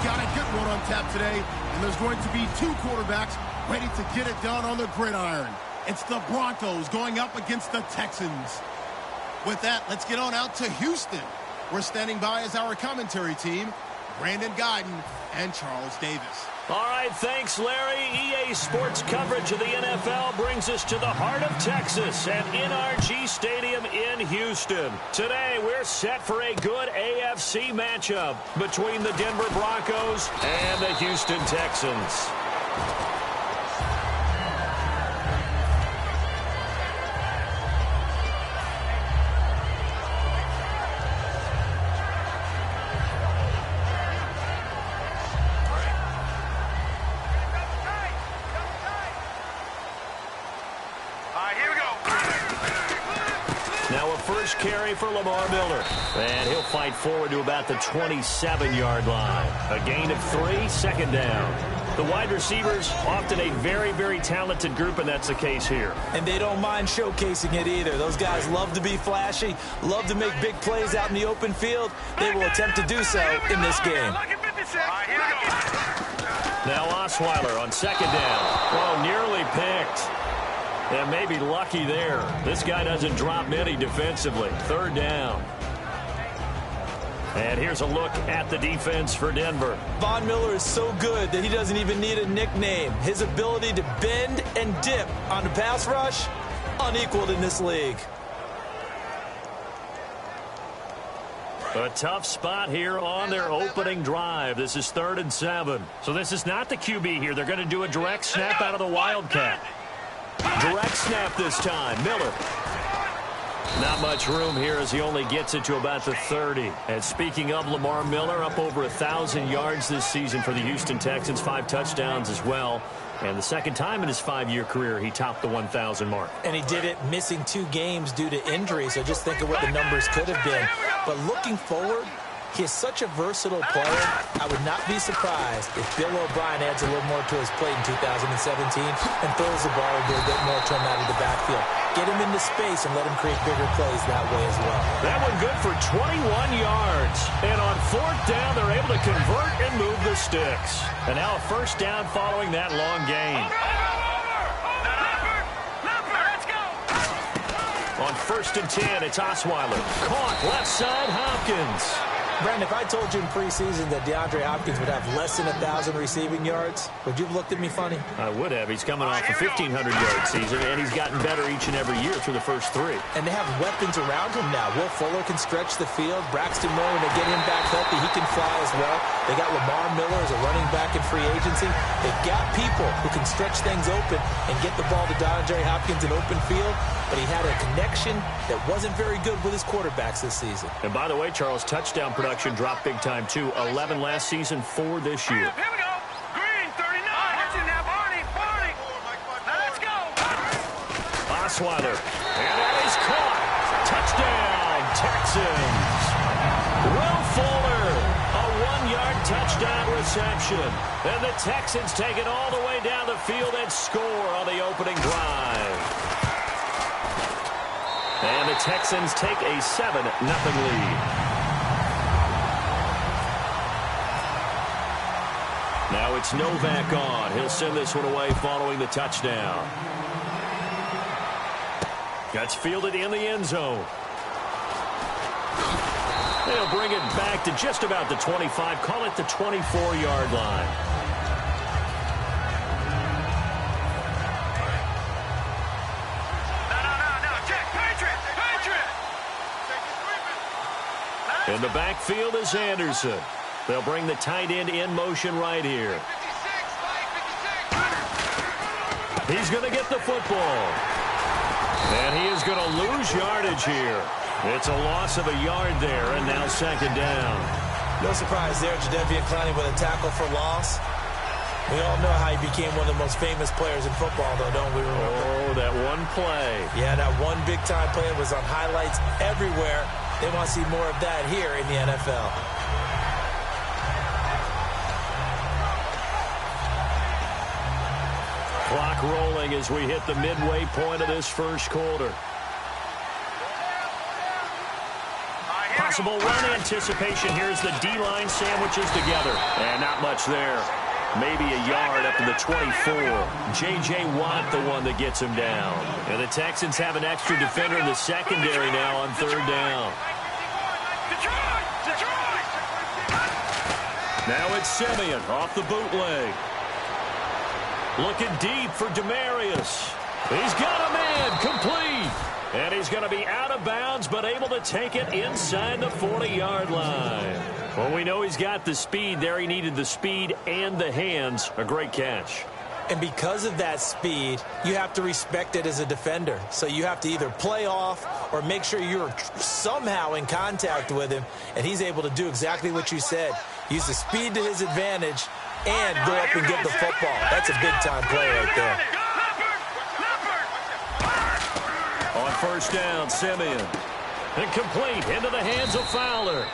got a good one on tap today, and there's going to be two quarterbacks ready to get it done on the gridiron. It's the Broncos going up against the Texans. With that, let's get on out to Houston. We're standing by as our commentary team, Brandon Guyton and Charles Davis. All right, thanks, Larry. EA Sports coverage of the NFL brings us to the heart of Texas at NRG Stadium in Houston. Today, we're set for a good AFC matchup between the Denver Broncos and the Houston Texans. Carry for Lamar Miller. And he'll fight forward to about the 27-yard line. A gain of 3, second down. The wide receivers, often a very, very talented group, and that's the case here. And they don't mind showcasing it either. Those guys love to be flashy, love to make big plays out in the open field. They will attempt to do so in this game. Now Osweiler on second down. Oh, nearly picked. And maybe lucky there. This guy doesn't drop many defensively. Third down. And here's a look at the defense for Denver. Von Miller is so good that he doesn't even need a nickname. His ability to bend and dip on the pass rush, unequaled in this league. A tough spot here on their opening drive. This is 3rd and 7. So this is not the QB here. They're going to do a direct snap out of the Wildcat. Direct snap this time. Miller. Not much room here as he only gets it to about the 30. And speaking of Lamar Miller, up over 1,000 yards this season for the Houston Texans, 5 touchdowns as well. And the second time in his 5-year career, he topped the 1,000 mark. And he did it missing 2 games due to injury, so just think of what the numbers could have been. But looking forward, he is such a versatile player. I would not be surprised if Bill O'Brien adds a little more to his plate in 2017 and throws the ball a bit more to him out of the backfield. Get him into space and let him create bigger plays that way as well. That one good for 21 yards. And on 4th down, they're able to convert and move the sticks. And now a first down following that long gain. On 1st and 10, it's Osweiler. Caught left side, Hopkins. Brandon, if I told you in preseason that DeAndre Hopkins would have less than 1,000 receiving yards, would you have looked at me funny? I would have. He's coming off a 1,500-yard season, and he's gotten better each and every year through the first 3. And they have weapons around him now. Will Fuller can stretch the field. Braxton Moore, when they get him back healthy, he can fly as well. They got Lamar Miller as a running back in free agency. They've got people who can stretch things open and get the ball to DeAndre Hopkins in open field, but he had a connection that wasn't very good with his quarterbacks this season. And by the way, Charles, touchdown production dropped big time too. 11 last season, 4 this year. Here we go. Green, 39. Watch it now, Barney. Now let's go. Osweiler. And that is caught. Touchdown, Texans. Will Fuller. A 1-yard touchdown reception. And the Texans take it all the way down the field and score on the opening drive. And the Texans take a 7-0 lead. Now it's Novak on. He'll send this one away following the touchdown. Gets fielded in the end zone. They'll bring it back to just about the 25. Call it the 24-yard line. In the backfield is Anderson. They'll bring the tight end in motion right here. He's going to get the football. And he is going to lose yardage here. It's a loss of a yard there, and now second down. No surprise there, Jadeveon Clowney with a tackle for loss. We all know how he became one of the most famous players in football, though, don't we remember? Oh, that one play. Yeah, that one big-time play was on highlights everywhere. They want to see more of that here in the NFL. Clock rolling as we hit the midway point of this first quarter. possible run anticipation here as the D-line sandwiches together. And not much there. Maybe a yard up to the 24. J.J. Watt, the one that gets him down. And the Texans have an extra defender in the secondary now on third down. Now it's Simeon off the bootleg. Looking deep for Demarius. He's got a man complete. And he's going to be out of bounds, but able to take it inside the 40-yard line. Well, we know he's got the speed there. He needed the speed and the hands. A great catch. And because of that speed, you have to respect it as a defender. So you have to either play off or make sure you're somehow in contact with him. And he's able to do exactly what you said. Use the speed to his advantage and go up and get the football. That's a big-time play right there. On first down, Simeon. Incomplete into the hands of Fowler.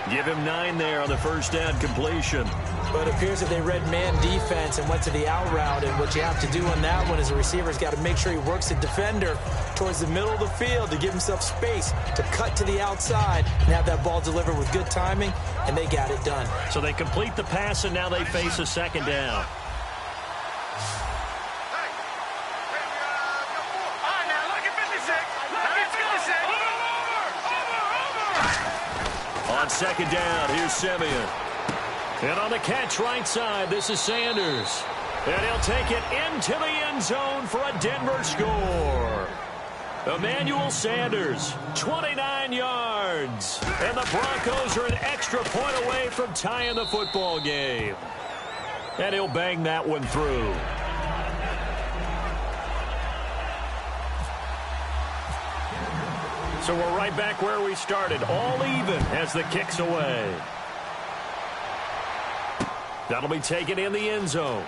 Give him 9 there on the first down completion. But it appears that they read man defense and went to the out route. And what you have to do on that one as a receiver is got to make sure he works the defender towards the middle of the field to give himself space to cut to the outside and have that ball delivered with good timing, and they got it done. So they complete the pass, and now they face a second down. On second down, here's Simeon. And on the catch right side, this is Sanders. And he'll take it into the end zone for a Denver score. Emmanuel Sanders, 29 yards. And the Broncos are an extra point away from tying the football game. And he'll bang that one through. So we're right back where we started, all even as the kick's away. That'll be taken in the end zone.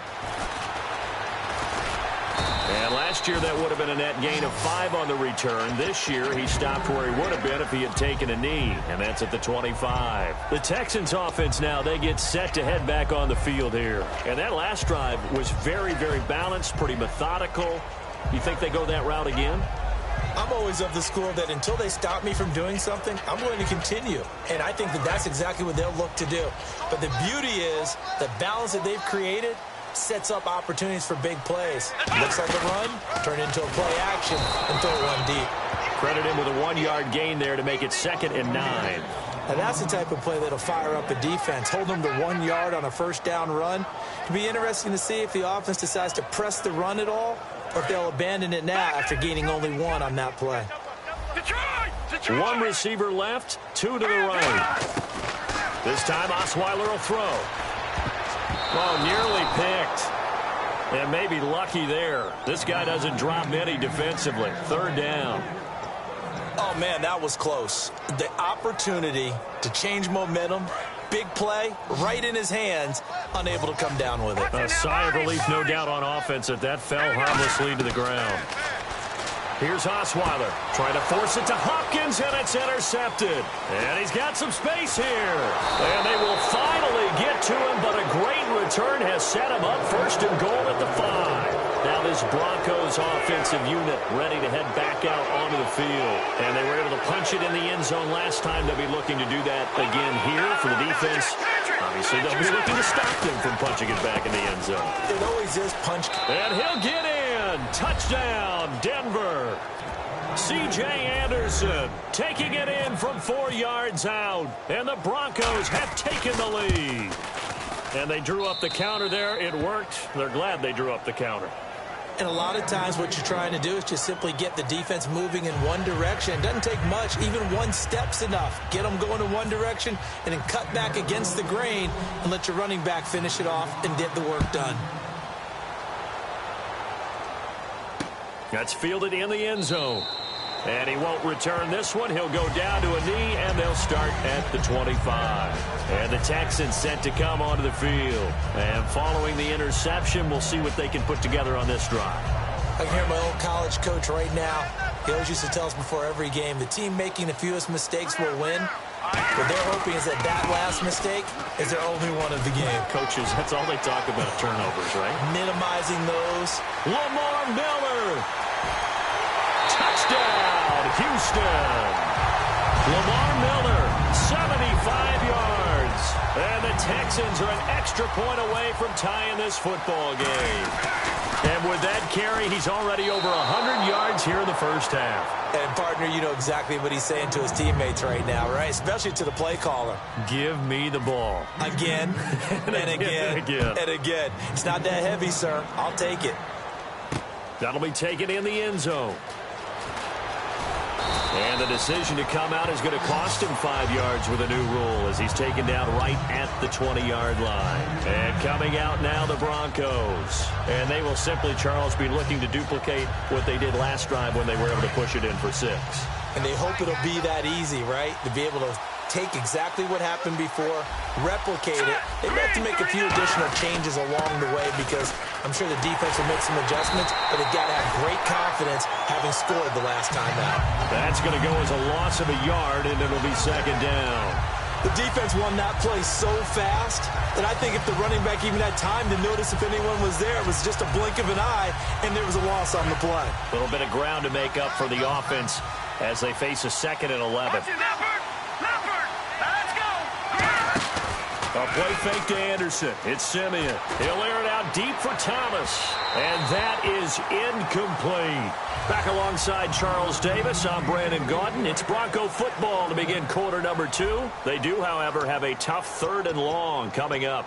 And last year that would have been a net gain of 5 on the return. This year he stopped where he would have been if he had taken a knee, and that's at the 25. The Texans offense now, they get set to head back on the field here. And that last drive was very, very balanced, pretty methodical. You think they go that route again? I'm always of the school that until they stop me from doing something, I'm going to continue. And I think that that's exactly what they'll look to do. But the beauty is the balance that they've created sets up opportunities for big plays. Looks like a run, turn it into a play action, and throw one deep. Credit him with a 1-yard gain there to make it 2nd and 9. And that's the type of play that'll fire up a defense. Hold them to 1 yard on a first down run. It'll be interesting to see if the offense decides to press the run at all, or if they'll abandon it now after gaining only 1 on that play. 1 receiver left, 2 to the right. This time Osweiler will throw. Well, nearly picked. And maybe lucky there. This guy doesn't drop many defensively. 3rd down. Oh, man, that was close. The opportunity to change momentum, big play, right in his hands, unable to come down with it. A sigh of relief, no doubt, on offense that fell harmlessly to the ground. Here's Osweiler trying to force it to Hopkins, and it's intercepted. And he's got some space here. And they will finally get to him, but a great return has set him up 1st and goal at the 5. Now this Broncos offensive unit ready to head back out onto the field. And they were able to punch it in the end zone last time. They'll be looking to do that again here for the defense. Obviously, they'll be looking to stop them from punching it back in the end zone. It always is punch. And he'll get in. Touchdown, Denver. C.J. Anderson taking it in from 4 yards out. And the Broncos have taken the lead. And they drew up the counter there. It worked. They're glad they drew up the counter. And a lot of times what you're trying to do is just simply get the defense moving in one direction. It doesn't take much. Even 1 step's enough. Get them going in one direction and then cut back against the grain and let your running back finish it off and get the work done. That's fielded in the end zone. And he won't return this one. He'll go down to a knee, and they'll start at the 25. And the Texans set to come onto the field. And following the interception, we'll see what they can put together on this drive. I can hear my old college coach right now. He always used to tell us before every game, the team making the fewest mistakes will win. What they're hoping is that last mistake is their only one of the game. Coaches, that's all they talk about, turnovers, right? Minimizing those. Lamar Miller. Touchdown, Houston. Lamar Miller, 75 yards. And the Texans are an extra point away from tying this football game. And with that carry, he's already over 100 yards here in the first half. And, partner, you know exactly what he's saying to his teammates right now, right? Especially to the play caller. Give me the ball. Again, and again, and again. It's not that heavy, sir. I'll take it. That'll be taken in the end zone. And the decision to come out is going to cost him 5 yards with a new rule as he's taken down right at the 20-yard line. And coming out now, the Broncos. And they will simply, Charles, be looking to duplicate what they did last drive when they were able to push it in for 6. And they hope it'll be that easy, right? To be able to take exactly what happened before, replicate it. They may have to make a few additional changes along the way because I'm sure the defense will make some adjustments, but they've got to have great confidence having scored the last time out. That's going to go as a loss of a yard, and it'll be second down. The defense won that play so fast that I think if the running back even had time to notice if anyone was there, it was just a blink of an eye, and there was a loss on the play. A little bit of ground to make up for the offense as they face a 2nd and 11. A play fake to Anderson. It's Simeon. He'll air it out deep for Thomas. And that is incomplete. Back alongside Charles Davis, I'm Brandon Gaudin. It's Bronco football to begin quarter number 2. They do, however, have a tough 3rd and long coming up.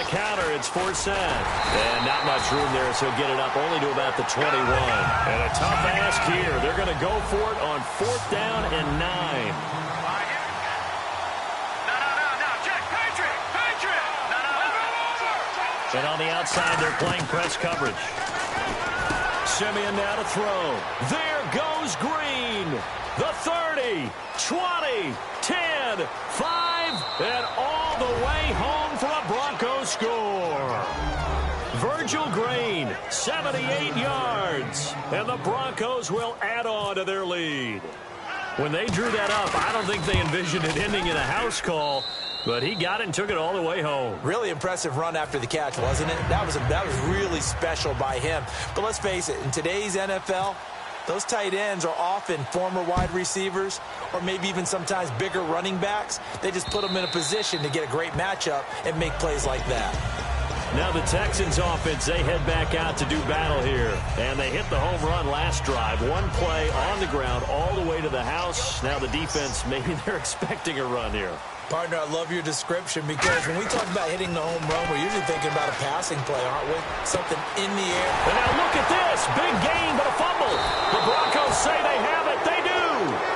Counter, it's Forsett. And not much room there, so get it up only to about the 21. And a tough ask here. They're going to go for it on 4th down and 9. And on the outside, they're playing press coverage. Simeon now to throw. There goes Green. The 30, 20, 10, 5, and all the way home for a Broncos score. Virgil Green, 78 yards, and the Broncos will add on to their lead. When they drew that up, I don't think they envisioned it ending in a house call, but he got it and took it all the way home. Really impressive run after the catch, wasn't it? That was really special by him. But let's face it, in today's NFL, those tight ends are often former wide receivers or maybe even sometimes bigger running backs. They just put them in a position to get a great matchup and make plays like that. Now the Texans offense, they head back out to do battle here. And they hit the home run last drive. One play on the ground all the way to the house. Now the defense, maybe they're expecting a run here. Partner, I love your description because when we talk about hitting the home run, we're usually thinking about a passing play, aren't we? Something in the air. And now look at this. Big gain, but a fumble. The Broncos say they have it. They do.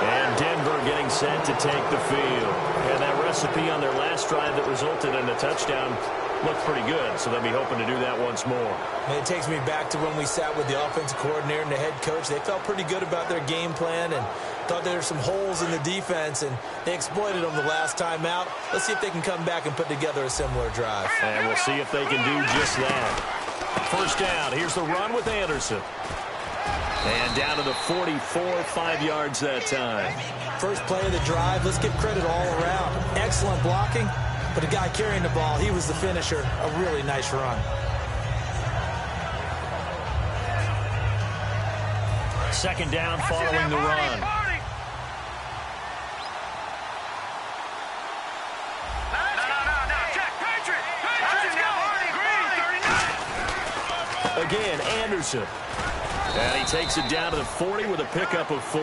And Denver getting set to take the field. And that recipe on their last drive that resulted in a touchdown looked pretty good, so they'll be hoping to do that once more. And it takes me back to when we sat with the offensive coordinator and the head coach. They felt pretty good about their game plan and thought there were some holes in the defense, and they exploited them the last time out. Let's see if they can come back and put together a similar drive. And we'll see if they can do just that. First down. Here's the run with Anderson. And down to the 44, 5 yards that time. First play of the drive. Let's give credit all around. Excellent blocking. But the guy carrying the ball, he was the finisher. A really nice run. Second down following the run. Again, Anderson. And he takes it down to the 40 with a pickup of 4.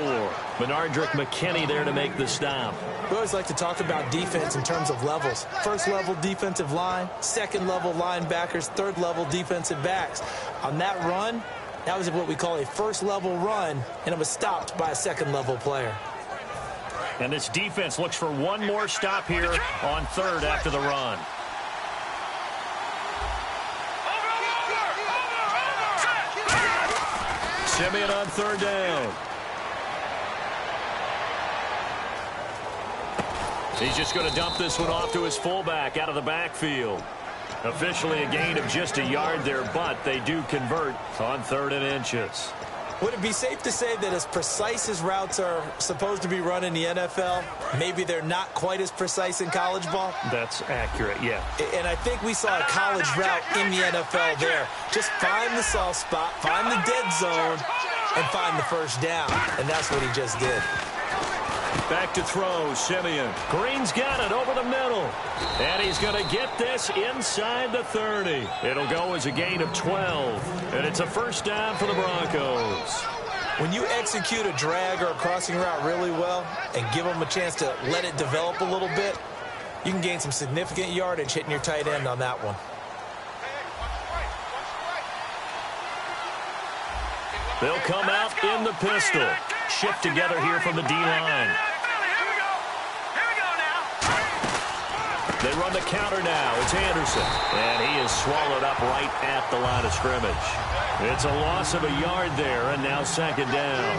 Benardrick McKinney there to make the stop. We always like to talk about defense in terms of levels. First level defensive line, second level linebackers, third level defensive backs. On that run, that was what we call a first level run, and it was stopped by a second level player. And this defense looks for one more stop here on third after the run. Simeon on third down. He's just going to dump this one off to his fullback out of the backfield. Officially a gain of just a yard there, but they do convert on 3rd and inches. Would it be safe to say that as precise as routes are supposed to be run in the NFL, maybe they're not quite as precise in college ball? That's accurate, yeah. And I think we saw a college route in the NFL there. Just find the soft spot, find the dead zone, and find the first down. And that's what he just did. Back to throw, Simeon. Green's got it over the middle. And he's going to get this inside the 30. It'll go as a gain of 12. And it's a first down for the Broncos. When you execute a drag or a crossing route really well and give them a chance to let it develop a little bit, you can gain some significant yardage hitting your tight end on that one. They'll come out in the pistol. Shift together here from the D-line. They run the counter now. It's Anderson. And he is swallowed up right at the line of scrimmage. It's a loss of a yard there, and now second down.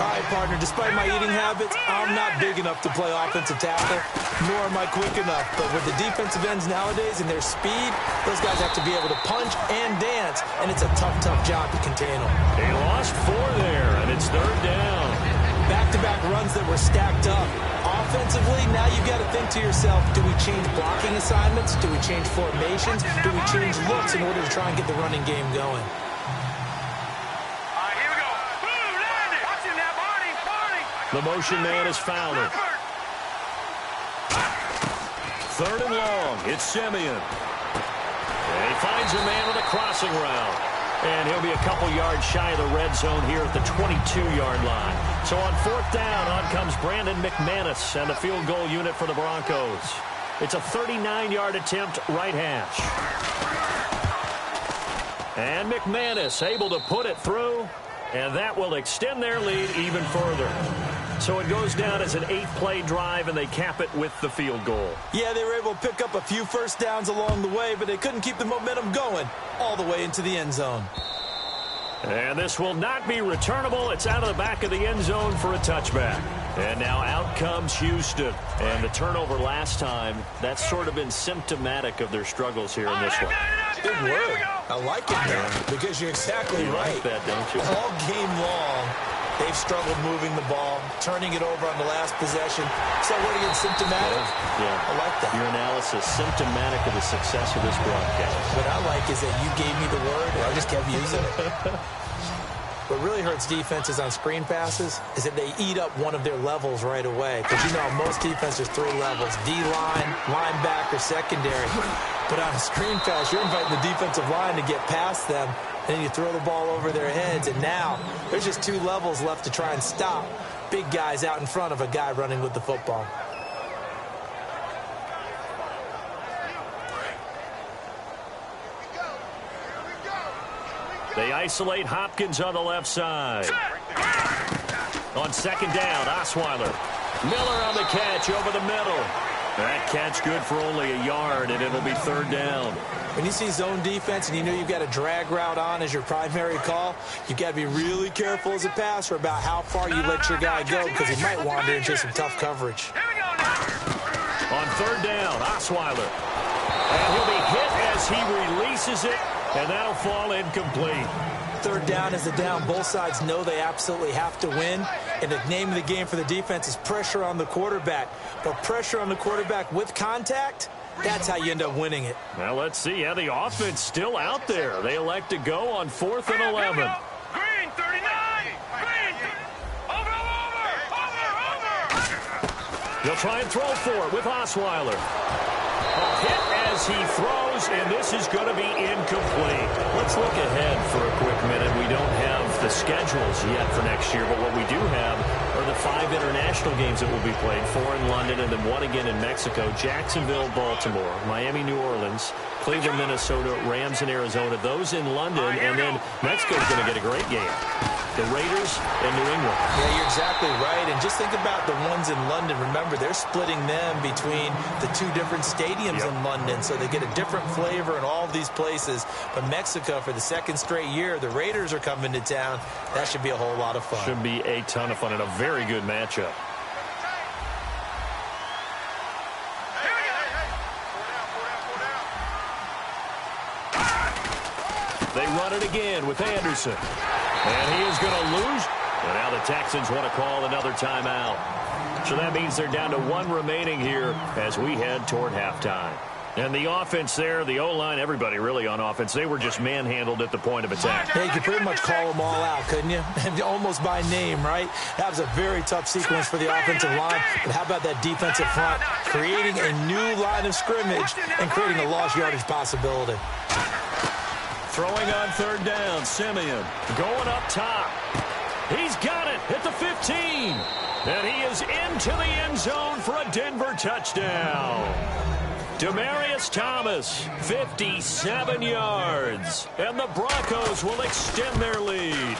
All right, partner, despite my eating habits, I'm not big enough to play offensive tackle, nor am I quick enough. But with the defensive ends nowadays and their speed, those guys have to be able to punch and dance, and it's a tough, tough job to contain them. They lost 4 there, and it's third down. Back-to-back runs that were stacked up. Offensively, now you've got to think to yourself, do we change blocking assignments? Do we change formations? Do we change looks in order to try and get the running game going? The motion man is Fowler. Third and long. It's Simeon. And he finds a man with a crossing route. And he'll be a couple yards shy of the red zone here at the 22-yard line. So on fourth down, on comes Brandon McManus and the field goal unit for the Broncos. It's a 39-yard attempt, right hash. And McManus able to put it through, and that will extend their lead even further. So it goes down as an 8-play drive, and they cap it with the field goal. Yeah, they were able to pick up a few first downs along the way, but they couldn't keep the momentum going all the way into the end zone. And this will not be returnable. It's out of the back of the end zone for a touchback. And now out comes Houston. And the turnover last time, that's sort of been symptomatic of their struggles here in this one. Big word. I like it now, because you're exactly right. You like that, don't you? All game long, they've struggled moving the ball, turning it over on the last possession. So what again, symptomatic? Yeah. I like that. Your analysis, symptomatic of the success of this broadcast. What I like is that you gave me the word, and I just kept using it. What really hurts defenses on screen passes is that they eat up one of their levels right away. Because you know, most defenses, 3 levels: D-line, linebacker, secondary. But on a screen pass, you're inviting the defensive line to get past them, and then you throw the ball over their heads. And now there's just 2 levels left to try and stop big guys out in front of a guy running with the football. They isolate Hopkins on the left side. On second down, Osweiler. Miller on the catch over the middle. That catch good for only a yard, and it'll be third down. When you see zone defense and you know you've got a drag route on as your primary call, you've got to be really careful as a passer about how far you let your guy go, because he might wander into some tough coverage. On third down, Osweiler. And he'll be hit as he releases it, and that'll fall incomplete. Third down is the down. Both sides know they absolutely have to win. And the name of the game for the defense is pressure on the quarterback. But pressure on the quarterback with contact, that's how you end up winning it. Well, let's see. Yeah, the offense still out there. They elect to go on 4th and 11. Green, 39. Green. Over. They'll try and throw for it with Osweiler. A hit as he throws, and this is going to be incomplete. Let's look ahead for a quick minute. We don't have the schedules yet for next year, but what we do have are the 5 international games that will be played, 4 in London and then 1 again in Mexico, Jacksonville, Baltimore, Miami, New Orleans, Cleveland, Minnesota, Rams, and Arizona. Those in London, and then Mexico's going to get a great game. The Raiders and New England. Yeah, you're exactly right. And just think about the ones in London. Remember, they're splitting them between the 2 different stadiums in London, so they get a different flavor in all of these places. But Mexico, for the 2nd straight year, the Raiders are coming to town. That should be a whole lot of fun. Should be a ton of fun and a very good matchup. They run it again with Anderson. And he is going to lose. And now the Texans want to call another timeout. So that means they're down to 1 remaining here as we head toward halftime. And the offense there, the O-line, everybody really on offense, they were just manhandled at the point of attack. Yeah, you could pretty much call them all out, couldn't you? Almost by name, right? That was a very tough sequence for the offensive line. But how about that defensive front? Creating a new line of scrimmage and creating a lost yardage possibility. Throwing on third down, Simeon going up top. He's got it at the 15. And he is into the end zone for a Denver touchdown. Demaryius Thomas, 57 yards. And the Broncos will extend their lead.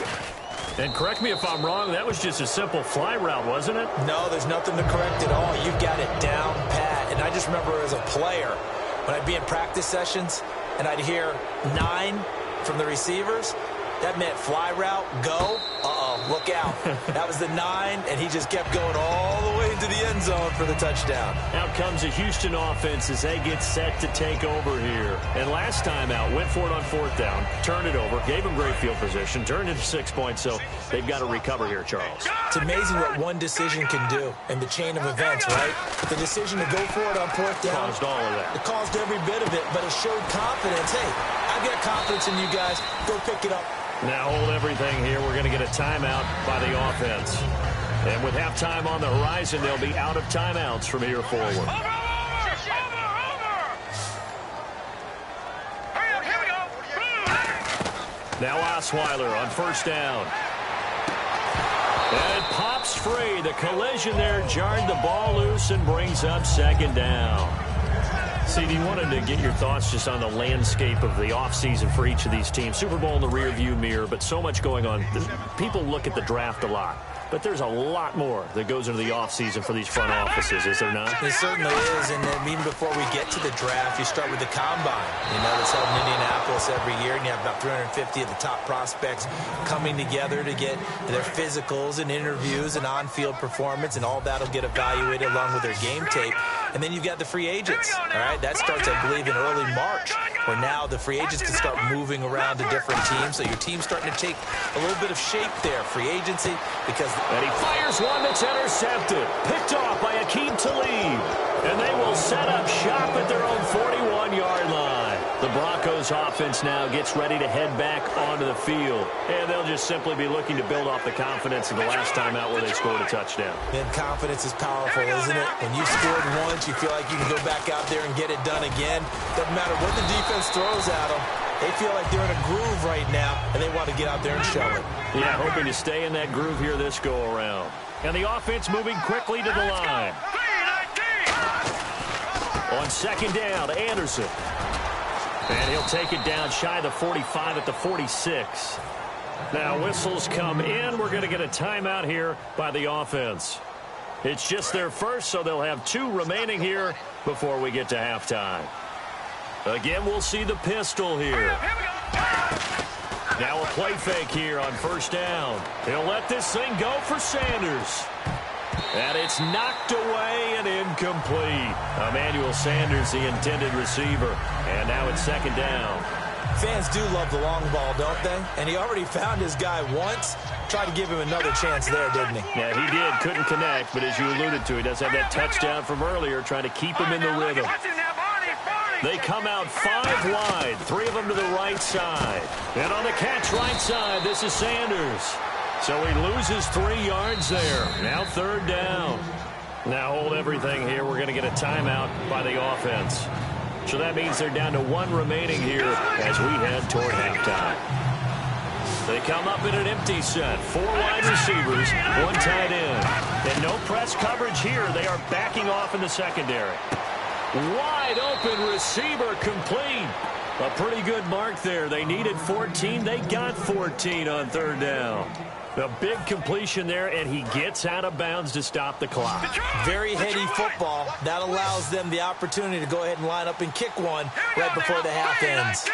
And correct me if I'm wrong, that was just a simple fly route, wasn't it? No, there's nothing to correct at all. You've got it down pat. And I just remember as a player, when I'd be in practice sessions and I'd hear 9 from the receivers, that meant fly route, go. Look out. That was the 9, and he just kept going all the way into the end zone for the touchdown. Out comes a Houston offense as they get set to take over here. And last time out, went for it on 4th down, turned it over, gave them great field position, turned it to 6 points, so they've got to recover here, Charles. It's amazing what one decision can do in the chain of events, right? The decision to go for it on 4th down. Caused all of that. It caused every bit of it, but it showed confidence. Hey, I've got confidence in you guys. Go pick it up. Now hold everything here. We're going to get a timeout by the offense. And with halftime on the horizon, they'll be out of timeouts from here forward. Over! Hurry up, here we go. Now Osweiler on 1st down. And it pops free. The collision there jarred the ball loose and brings up 2nd down. CD, wanted to get your thoughts just on the landscape of the offseason for each of these teams. Super Bowl in the rearview mirror, but so much going on. People look at the draft a lot, but there's a lot more that goes into the offseason for these front offices, is there not? It certainly is, and then even before we get to the draft, you start with the combine. You know, that's held in Indianapolis every year, and you have about 350 of the top prospects coming together to get their physicals and interviews and on-field performance, and all that will get evaluated along with their game tape. And then you've got the free agents, all right? That starts, I believe, in early March, where now the free agents can start moving around to different teams. So your team's starting to take a little bit of shape there, free agency, because... And he fires one that's intercepted. Picked off by Akeem Talib. And they will set up shop at their own 41-yard line. The Broncos offense now gets ready to head back onto the field. And they'll just simply be looking to build off the confidence of the last time out where they scored a touchdown. And confidence is powerful, isn't it? When you've scored once, you feel like you can go back out there and get it done again. Doesn't matter what the defense throws at them. They feel like they're in a groove right now, and they want to get out there and show it. Yeah, hoping to stay in that groove here this go-around. And the offense moving quickly to the line. On 2nd down, Anderson. And he'll take it down shy of the 45 at the 46. Now whistles come in. We're going to get a timeout here by the offense. It's just their first, so they'll have 2 remaining here before we get to halftime. Again, we'll see the pistol here. Now a play fake here on 1st down. He'll let this thing go for Sanders. And it's knocked away and incomplete. Emmanuel Sanders, the intended receiver. And now it's 2nd down. Fans do love the long ball, don't they? And he already found his guy once. Tried to give him another chance there, didn't he? Yeah, he did. Couldn't connect, but as you alluded to, he does have that touchdown from earlier, trying to keep him in the rhythm. They come out 5 wide, 3 of them to the right side. And on the catch right side, this is Sanders. So he loses 3 yards there. Now 3rd down. Now hold everything here. We're going to get a timeout by the offense. So that means they're down to 1 remaining here as we head toward halftime. They come up in an empty set. 4 wide receivers, 1 tight end. And no press coverage here. They are backing off in the secondary. Wide open receiver complete. A pretty good mark there. They needed 14. They got 14 on 3rd down. A big completion there, and he gets out of bounds to stop the clock. Very heady football. That allows them the opportunity to go ahead and line up and kick one right before the half ends.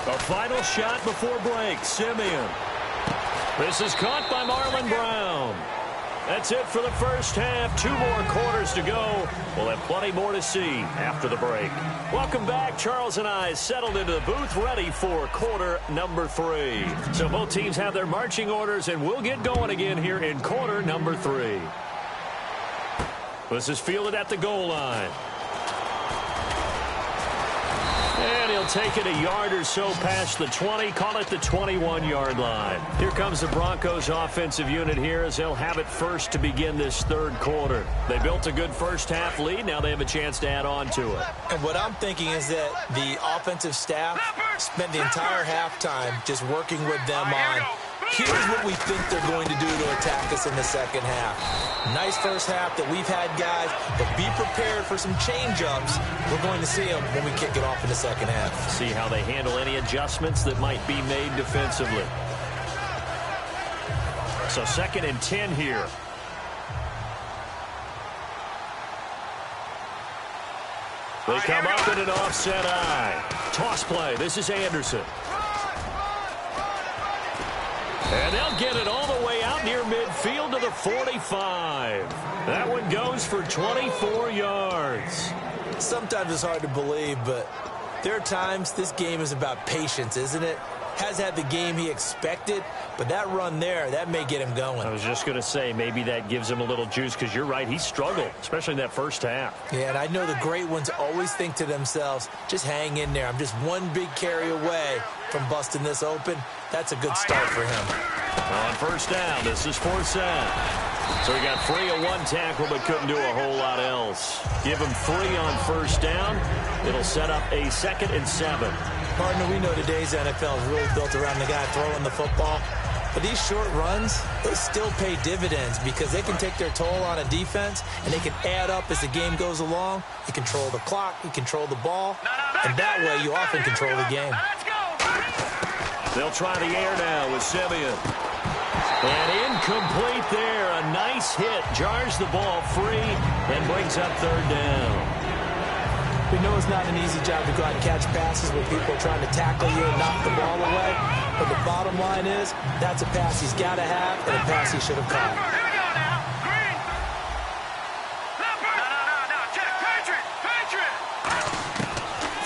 A final shot before break. Simeon. This is caught by Marlon Brown. That's it for the first half. 2 more quarters to go. We'll have plenty more to see after the break. Welcome back. Charles and I settled into the booth ready for quarter number 3. So both teams have their marching orders, and we'll get going again here in quarter number 3. This is fielded at the goal line. And he'll take it a yard or so past the 20, call it the 21-yard line. Here comes the Broncos offensive unit here as they'll have it first to begin this third quarter. They built a good first half lead. Now they have a chance to add on to it. And what I'm thinking is that the offensive staff spent the entire halftime just working with them on, here's what we think they're going to do to attack us in the second half. Nice first half that we've had, guys, but be prepared for some change-ups. We're going to see them when we kick it off in the second half. See how they handle any adjustments that might be made defensively. So 2nd and 10 here. They come up in an offset eye. Toss play. This is Anderson. And they'll get it all the way out near midfield to the 45. That one goes for 24 yards. Sometimes it's hard to believe, but there are times this game is about patience, isn't it? Has had the game he expected, but that run there, that may get him going. I was just going to say, maybe that gives him a little juice, because you're right, he struggled, especially in that first half. Yeah, and I know the great ones always think to themselves, just hang in there. I'm just one big carry away from busting this open. That's a good start for him. On first down, this is 4th down. So he got free of 1 tackle, but couldn't do a whole lot else. Give him 3 on first down. It'll set up a 2nd and 7. Partner, we know today's NFL is really built around the guy throwing the football. But these short runs, they still pay dividends because they can take their toll on a defense, and they can add up as the game goes along. You control the clock, you control the ball, and that way you often control the game. They'll try the air now with Simeon. And incomplete there. A nice hit. Jars the ball free and brings up 3rd down. We know it's not an easy job to go out and catch passes when people are trying to tackle you and knock the ball away. But the bottom line is, that's a pass he's got to have and a pass he should have caught. Here we go now. Green. No. Patriot.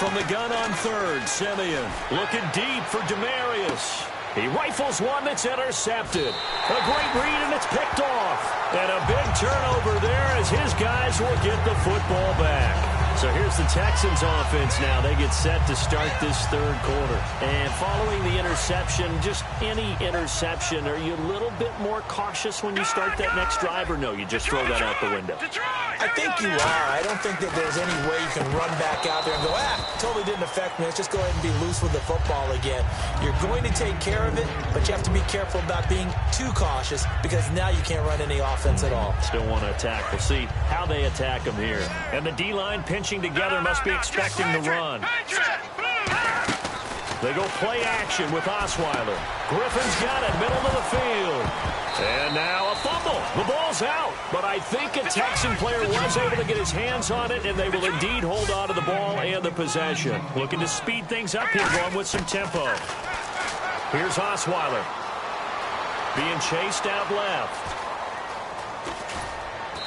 From the gun on 3rd, Simeon looking deep for Demarius. He rifles one that's intercepted. A great read, and it's picked off. And a big turnover there as his guys will get the football back. So here's the Texans offense now. They get set to start this third quarter. And following the interception, just any interception, are you a little bit more cautious when you start that next drive, or no, you just throw that out the window? I think you are. I don't think that there's any way you can run back out there and go, totally didn't affect me. Let's just go ahead and be loose with the football again. You're going to take care of it, but you have to be careful about being too cautious because now you can't run any offense at all. Still want to attack. We'll see how they attack them here. And the D-line pinching together must be expecting the run. They go play action with Osweiler. Griffin's got it, middle of the field. And now a fumble. The ball's out. But I think a Texan player was able to get his hands on it, and they will indeed hold on to the ball and the possession. Looking to speed things up here, going with some tempo. Here's Osweiler. Being chased out left.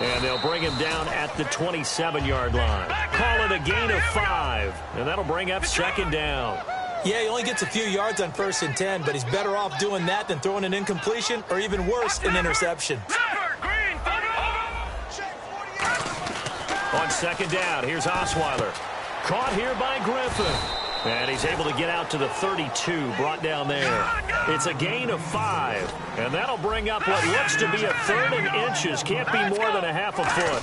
And they'll bring him down at the 27-yard line. Call it a gain of 5. And that'll bring up 2nd down. Yeah, he only gets a few yards on 1st and 10, but he's better off doing that than throwing an incompletion or even worse, an interception. On 2nd down, here's Osweiler. Caught here by Griffin. And he's able to get out to the 32, brought down there. It's a gain of 5. And that'll bring up what looks to be a 3rd and inches. Can't be more than a half a foot.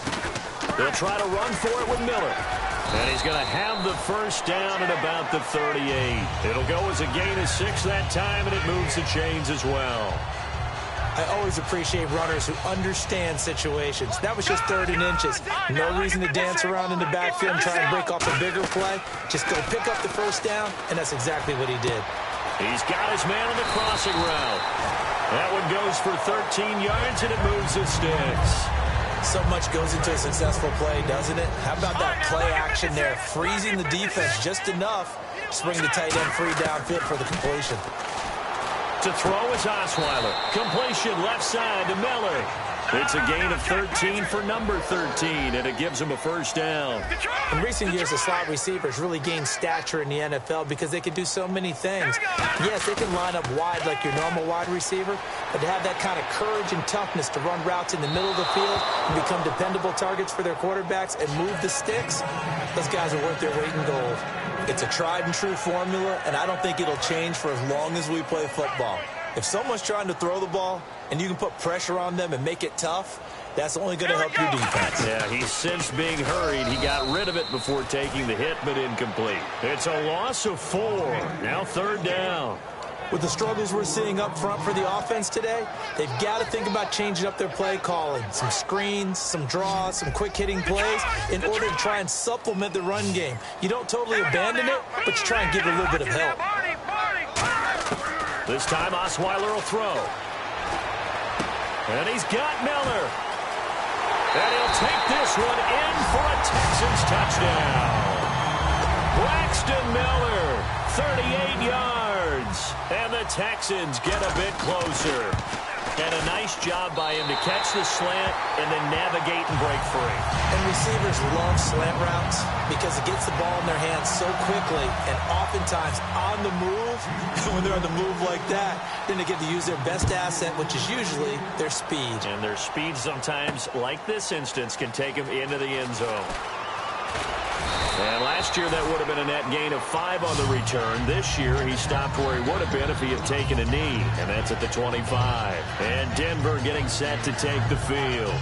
They'll try to run for it with Miller. And he's going to have the first down at about the 38. It'll go as a gain of 6 that time, and it moves the chains as well. I always appreciate runners who understand situations. That was just 3rd and inches. No reason to dance around in the backfield and try and break off a bigger play. Just go pick up the first down, and that's exactly what he did. He's got his man on the crossing route. That one goes for 13 yards, and it moves the sticks. So much goes into a successful play, doesn't it? How about that play action there, freezing the defense just enough to bring the tight end free downfield for the completion. To throw is Osweiler. Completion left side to Miller. It's a gain of 13 for number 13, and it gives him a first down. In recent years, the slot receivers really gained stature in the NFL because they can do so many things. Yes, they can line up wide like your normal wide receiver, but to have that kind of courage and toughness to run routes in the middle of the field and become dependable targets for their quarterbacks and move the sticks, those guys are worth their weight in gold. It's a tried-and-true formula, and I don't think it'll change for as long as we play football. If someone's trying to throw the ball and you can put pressure on them and make it tough, that's only going to help your defense. Yeah, he sensed being hurried. He got rid of it before taking the hit, but incomplete. It's a loss of 4. Now third down. With the struggles we're seeing up front for the offense today, they've got to think about changing up their play calling. Some screens, some draws, some quick-hitting plays in order to try and supplement the run game. You don't totally abandon it, but you try and give it a little bit of help. This time, Osweiler will throw. And he's got Miller. And he'll take this one in for a Texans touchdown. Braxton Miller, 38 yards. And the Texans get a bit closer. And a nice job by him to catch the slant and then navigate and break free. And receivers love slant routes because it gets the ball in their hands so quickly and oftentimes on the move. When they're on the move like that, then they get to use their best asset, which is usually their speed. And their speed sometimes, like this instance, can take them into the end zone. And last year, that would have been a net gain of 5 on the return. This year, he stopped where he would have been if he had taken a knee, and that's at the 25. And Denver getting set to take the field.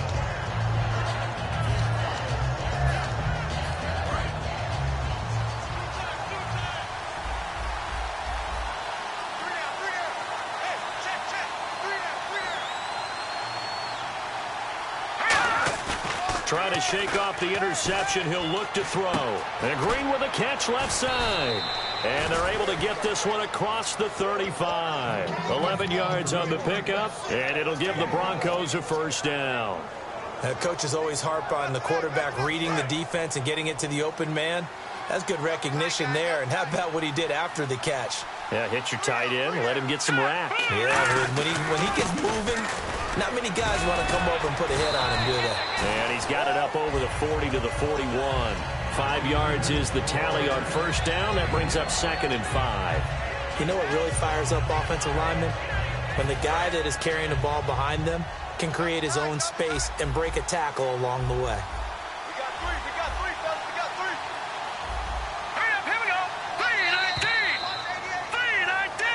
Trying to shake off the interception. He'll look to throw. And Green with a catch left side. And they're able to get this one across the 35. 11 yards on the pickup. And it'll give the Broncos a first down. Coaches always harp on the quarterback reading the defense and getting it to the open man. That's good recognition there. And how about what he did after the catch? Yeah, hit your tight end. Let him get some rack. Yeah, when he gets moving, not many guys want to come over and put a hit on him, do they? And he's got it up over the 40 to the 41. 5 yards is the tally on first down. That brings up 2nd and 5. You know what really fires up offensive linemen? When the guy that is carrying the ball behind them can create his own space and break a tackle along the way.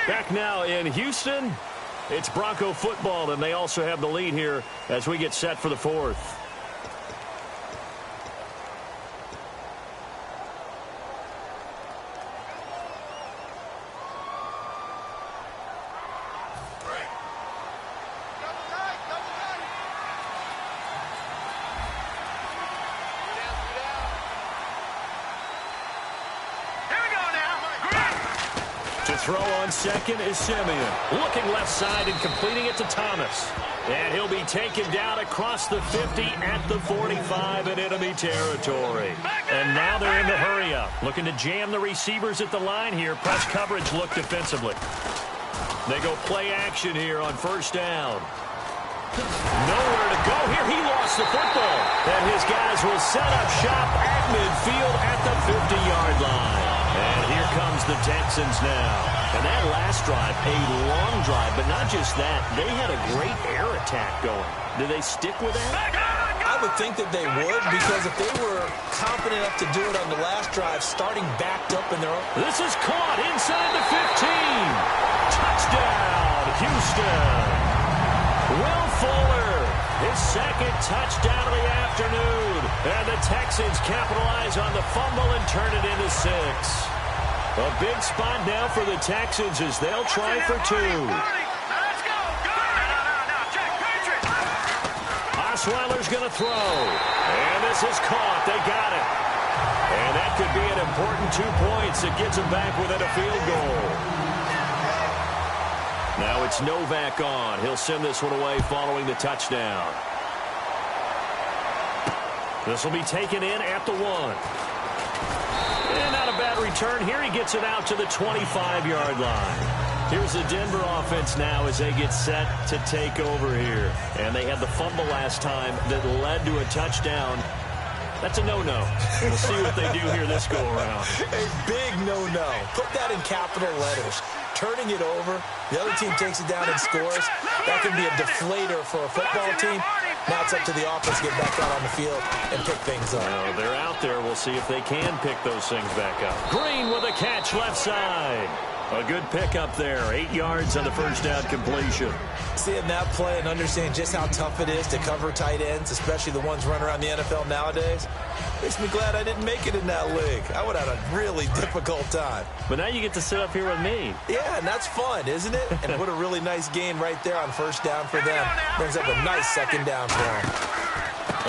Back now in Houston, it's Bronco football, and they also have the lead here as we get set for the 4th. Throw on second is Simeon. Looking left side and completing it to Thomas. And he'll be taken down across the 50 at the 45 in enemy territory. And now they're in the hurry-up. Looking to jam the receivers at the line here. Press coverage look defensively. They go play action here on first down. Nowhere to go here. He lost the football. And his guys will set up shop at midfield at the 50-yard line. And here comes the Texans now. And that last drive, a long drive, but not just that. They had a great air attack going. Did they stick with that? I would think that they would, because if they were confident enough to do it on the last drive, starting backed up in their own... This is caught inside the 15. Touchdown, Houston. Will Fuller, his 2nd touchdown of the afternoon. And the Texans capitalize on the fumble and turn it into 6. A big spot now for the Texans as they'll try for 2. Osweiler's going to throw. And this is caught. They got it. And that could be an important 2 points that gets them back within a field goal. Now it's Novak on. He'll send this one away following the touchdown. This will be taken in at the 1. And not a bad return here. He gets it out to the 25-yard line. Here's the Denver offense now as they get set to take over here. And they had the fumble last time that led to a touchdown. That's a no-no. We'll see what they do here this go-around. A big no-no. Put that in capital letters. Turning it over, the other team takes it down and scores. That can be a deflator for a football team. Now it's up to the offense to get back out on the field and pick things up. Well, they're out there. We'll see if they can pick those things back up. Green with a catch left side. A good pickup there. 8 yards on the first down completion. Seeing that play and understanding just how tough it is to cover tight ends, especially the ones running around the NFL nowadays, makes me glad I didn't make it in that league. I would have had a really difficult time. But now you get to sit up here with me. Yeah, and that's fun, isn't it? And what a really nice gain right there on first down for them. Brings up a nice second down for them.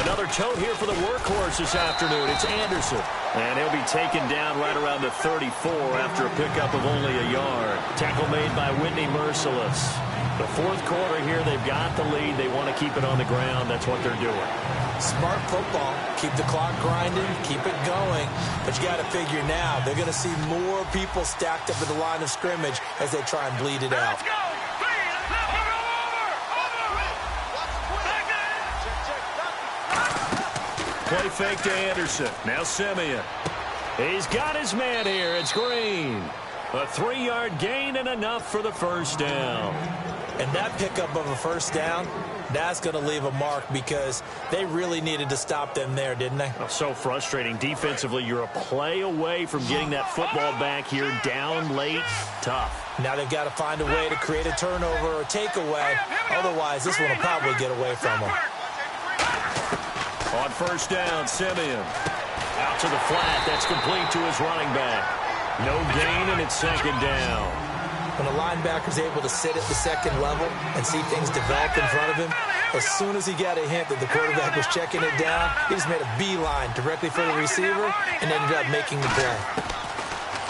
Another tote here for the workhorse this afternoon. It's Anderson. And he'll be taken down right around the 34 after a pickup of only a yard. Tackle made by Whitney Merciless. The fourth quarter here, they've got the lead. They want to keep it on the ground. That's what they're doing. Smart football. Keep the clock grinding. Keep it going. But you got to figure now, they're going to see more people stacked up at the line of scrimmage as they try and bleed it out. Let's go. Play fake to Anderson. Now Simeon. He's got his man here. It's Green. A 3-yard gain and enough for the first down. And that pickup of a first down, that's going to leave a mark because they really needed to stop them there, didn't they? Oh, so frustrating. Defensively, you're a play away from getting that football back here down late. Tough. Now they've got to find a way to create a turnover or takeaway. Otherwise, this one will probably get away from them. On first down, Simeon. Out to the flat. That's complete to his running back. No gain, and it's second down. When a linebacker's able to sit at the second level and see things develop in front of him, as soon as he got a hint that the quarterback was checking it down, he just made a beeline directly for the receiver and ended up making the play.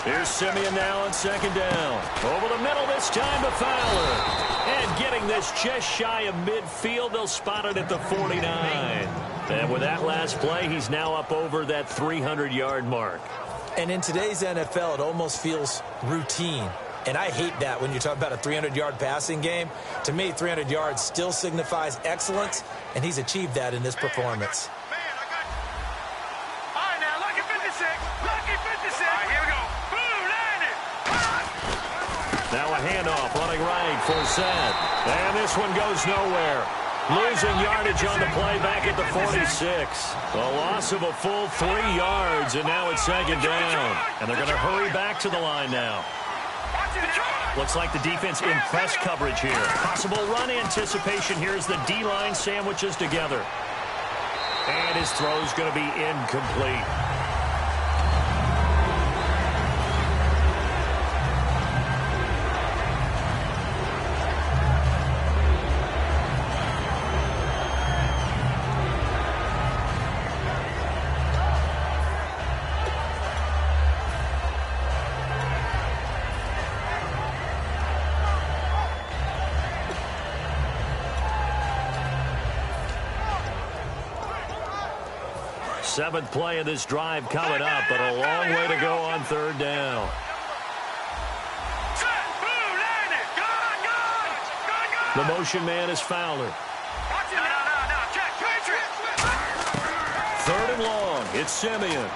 Here's Simeon now on second down. Over the middle this time to Fowler. And getting this just shy of midfield, they'll spot it at the 49. And with that last play, he's now up over that 300-yard mark. And in today's NFL, it almost feels routine. And I hate that when you talk about a 300-yard passing game. To me, 300 yards still signifies excellence, and he's achieved that in this performance. All right, now, lucky 56. Lucky 56. All right, here we go. Boom, landed. Now a handoff running right for Seth. And this one goes nowhere. Losing yardage on the play back at the 46. A loss of a full 3 yards, and now it's second down. And they're going to hurry back to the line now. Looks like the defense in press coverage here. Possible run anticipation here as the D-line sandwiches together. And his throw's going to be incomplete. Seventh play of this drive coming up, but a long way to go on third down. The motion man is Fowler. Third and long. It's Simeon.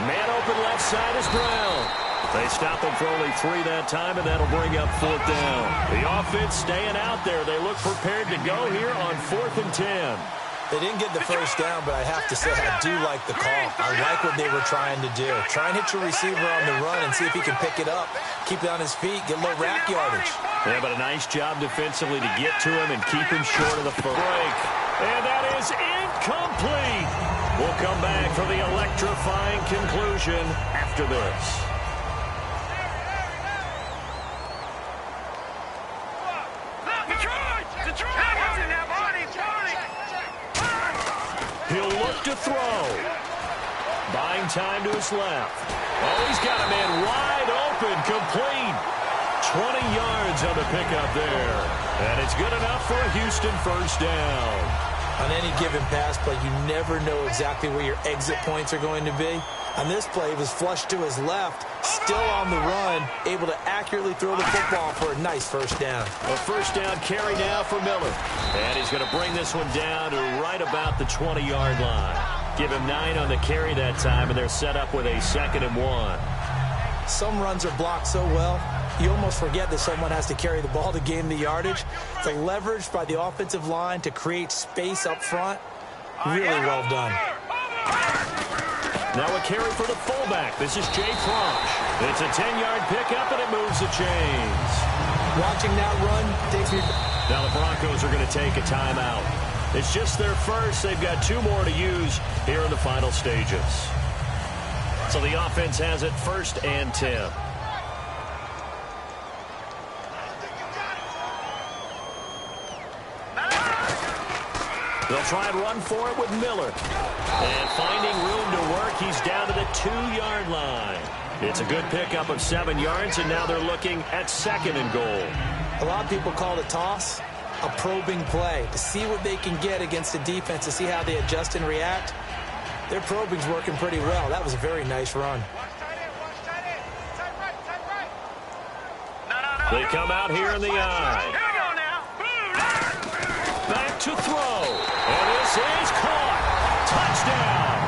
Man open left side is Brown. They stop him for only 3 that time, and that'll bring up fourth down. The offense staying out there. They look prepared to go here on 4th and 10. They didn't get the first down, but I have to say I do like the call. I like what they were trying to do. Try and hit your receiver on the run and see if he can pick it up. Keep it on his feet, get a little rack yardage. Yeah, but a nice job defensively to get to him and keep him short of the break. And that is incomplete. We'll come back for the electrifying conclusion after this. He'll look to throw. Buying time to his left. Oh, he's got a man wide open, complete. 20 yards on the pickup there. And it's good enough for a Houston first down. On any given pass play, you never know exactly where your exit points are going to be. On this play, he was flushed to his left, still on the run, able to accurately throw the football for a nice first down. A first down carry now for Miller. And he's going to bring this one down to right about the 20-yard line. Give him 9 on the carry that time, and they're set up with a 2nd and 1. Some runs are blocked so well, you almost forget that someone has to carry the ball to gain the yardage. The leverage by the offensive line to create space up front, really well done. Now a carry for the fullback. This is Jay Frosch. It's a 10-yard pickup, and it moves the chains. Watching that run takes me... Now the Broncos are going to take a timeout. It's just their first. They've got 2 more to use here in the final stages. So the offense has it 1st and 10. They'll try and run for it with Miller. And finding room to work, he's down to the 2-yard line. It's a good pickup of 7 yards, and now they're looking at 2nd and goal. A lot of people call the toss a probing play, to see what they can get against the defense, to see how they adjust and react. Their probing's working pretty well. That was a very nice run. They come out here in the eye. Back to throw. And this is caught. Touchdown.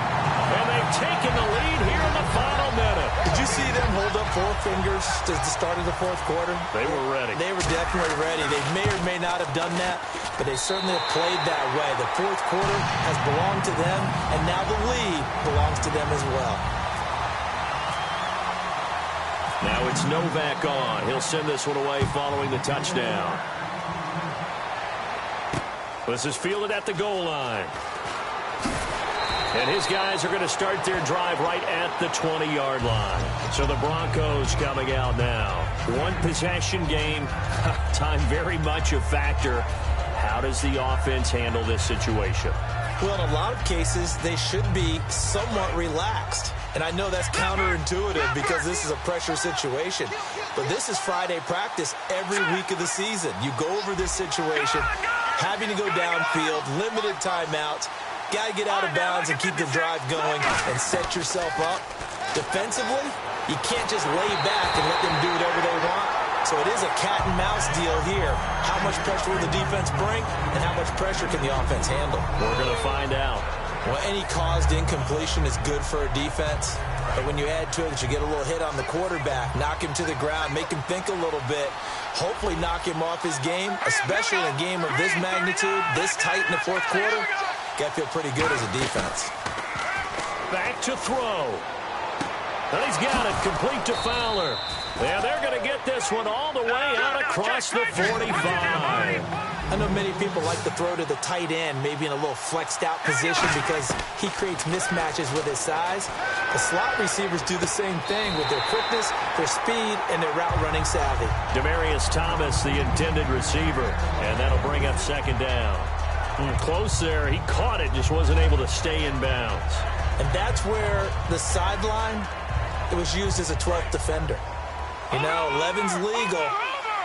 And they've taken the lead here in the final minute. Did you see them hold up 4 fingers at the start of the 4th quarter? They were ready. They were definitely ready. They may or may not have done that, but they certainly have played that way. The 4th quarter has belonged to them, and now the lead belongs to them as well. Now it's Novak on. He'll send this one away following the touchdown. This is fielded at the goal line. And his guys are going to start their drive right at the 20-yard line. So the Broncos coming out now. 1-possession game. Time very much a factor. How does the offense handle this situation? Well, in a lot of cases, they should be somewhat relaxed. And I know that's counterintuitive because this is a pressure situation. But this is Friday practice every week of the season. You go over this situation, having to go downfield, limited timeouts. Got to get out of bounds and keep the drive going and set yourself up. Defensively, you can't just lay back and let them do whatever they want. So it is a cat and mouse deal here. How much pressure will the defense bring, and how much pressure can the offense handle? We're going to find out. Well, any caused incompletion is good for a defense. But when you add to it that you get a little hit on the quarterback, knock him to the ground, make him think a little bit, hopefully knock him off his game, especially in a game of this magnitude, this tight in the 4th quarter. Got to feel pretty good as a defense. Back to throw. And he's got it complete to Fowler. And they're going to get this one all the way out across the 45. I know many people like to throw to the tight end, maybe in a little flexed out position because he creates mismatches with his size. The slot receivers do the same thing with their quickness, their speed, and their route running savvy. Demaryius Thomas, the intended receiver, and that'll bring up 2nd down. Close there. He caught it, just wasn't able to stay in bounds. And that's where the sideline, it was used as a 12th defender. You know, 11's legal.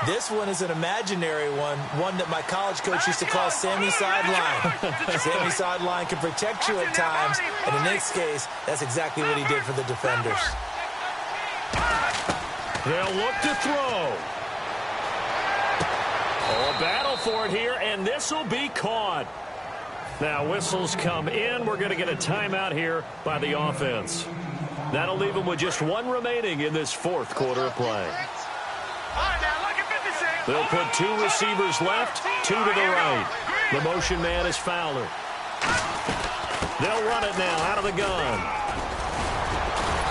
This one is an imaginary one that my college coach used to call Sammy Sideline. Sammy Sideline can protect you at times, and in this case, that's exactly what he did for the defenders. They'll look to throw. Oh, a battle for it here, and this will be caught. Now, whistles come in. We're going to get a timeout here by the offense. That'll leave them with just 1 remaining in this 4th quarter of play. They'll put 2 receivers left, 2 to the right. The motion man is Fowler. They'll run it now out of the gun.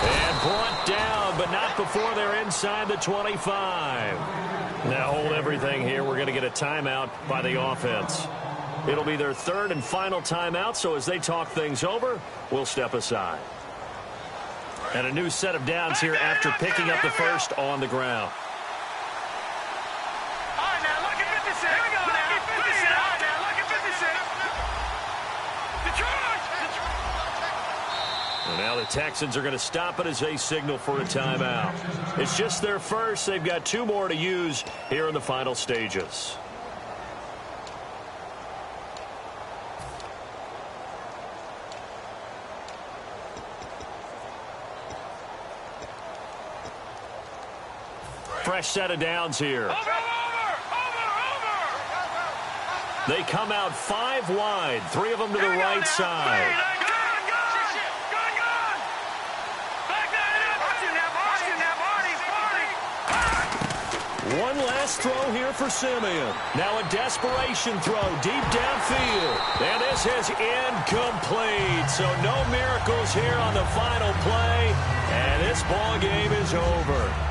And brought down, but not before they're inside the 25. Now hold everything here. We're going to get a timeout by the offense. It'll be their 3rd and final timeout, so as they talk things over, we'll step aside. And a new set of downs here after picking up the first on the ground. And now the Texans are going to stop it as they signal for a timeout. It's just their first. They've got 2 more to use here in the final stages. Fresh set of downs here. They come out 5 wide, 3 of them to the right side. One last throw here for Simeon. Now a desperation throw deep downfield. And this is incomplete. So no miracles here on the final play. And this ball game is over.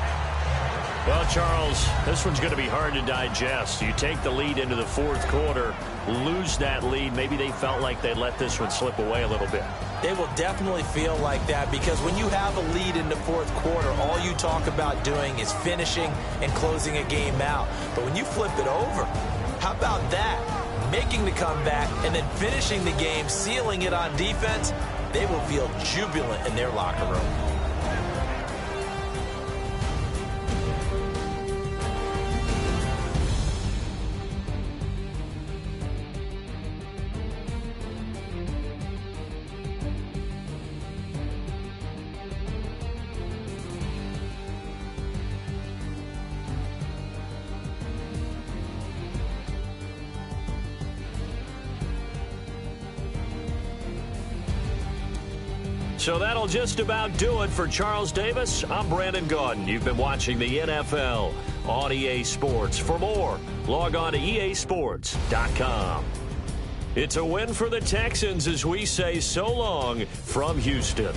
Well, Charles, this one's going to be hard to digest. You take the lead into the fourth quarter, lose that lead. Maybe they felt like they let this one slip away a little bit. They will definitely feel like that because when you have a lead in the fourth quarter, all you talk about doing is finishing and closing a game out. But when you flip it over, how about that? Making the comeback and then finishing the game, sealing it on defense, they will feel jubilant in their locker room. So that'll just about do it for Charles Davis. I'm Brandon Gaudin. You've been watching the NFL on EA Sports. For more, log on to easports.com. It's a win for the Texans as we say so long from Houston.